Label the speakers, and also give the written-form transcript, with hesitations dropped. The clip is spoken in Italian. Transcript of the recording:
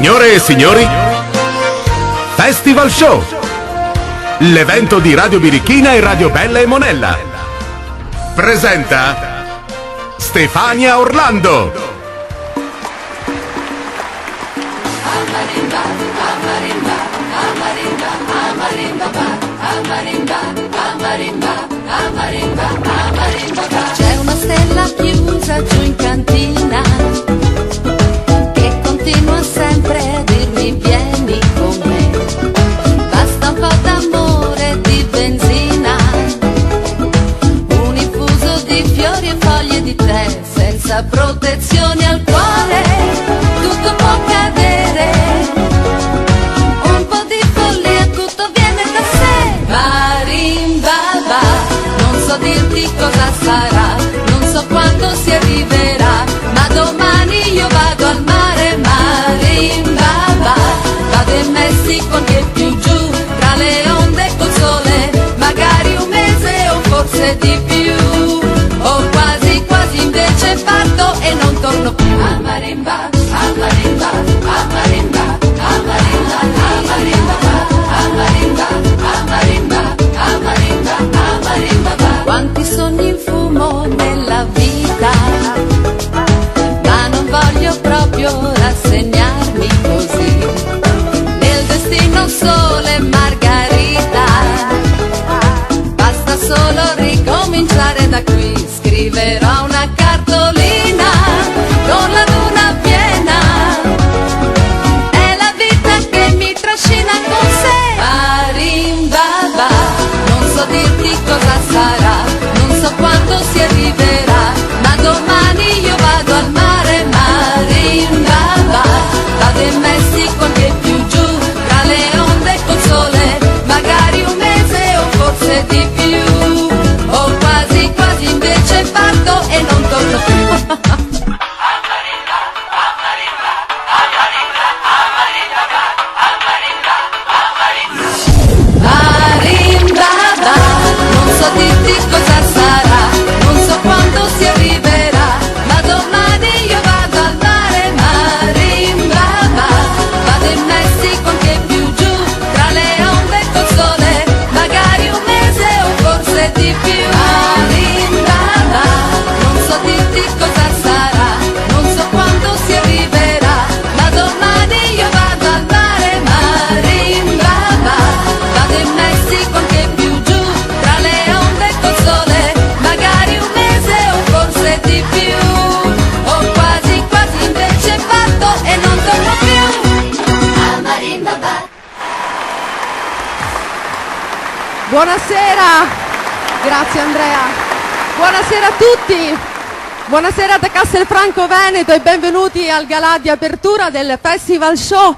Speaker 1: Signore e signori, Festival Show, l'evento di Radio Birichina e Radio Bella e Monella. Presenta Stefania Orlando.
Speaker 2: C'è una stella chiusa giù in cantina che continua sempre a dirmi vieni con me. Basta un po' d'amore e di benzina, un infuso di fiori e foglie di tè, senza protezioni al cuore, tutto può cadere. Un po' di follia, tutto viene da sé. Marimbaba, non so dirti cosa sarà, non so quando si arriverà, ma domani io vado al mare. Marimbaba, vado in Messico anche più giù, tra le onde col sole, magari un mese o forse di più, o quasi quasi invece parto e non torno più. A marimba, a marimba, a marimba, a marimba, a marimba, a marimba, a marimba, a marimba, a marimba. Quanti sogni in fumo nella vita, ma non voglio proprio rassegnarmi così. Nel destino sole margarita, basta solo ricominciare da qui. Scriverò una cartolina con la luna piena, è la vita che mi trascina con sé. Marimbaba, non so dirti cosa sarà, non so quando si arriverà, ma domani io vado al mare. Marimbaba, vado in Messico anche più giù, tra le onde col sole, magari un mese o forse di più, o quasi quasi invece parto e non torno più. Marimbaba, non so dirti cosa sarà, non so quando si arriverà, ma domani io vado al mare. Marimbaba, vado in Messico anche più giù, tra le onde col sole, magari un mese o forse di più. Marimbaba, non so dirti cosa sarà, non so quando si arriverà, ma domani io vado al mare. Marimbaba, vado in Messico anche più giù, tra le onde col sole, magari un mese o forse di più, o quasi quasi invece parto e non torno più. A Marimbaba.
Speaker 3: Buonasera, grazie Andrea. Buonasera a tutti. Buonasera da Castelfranco Veneto e benvenuti al galà di apertura del Festival Show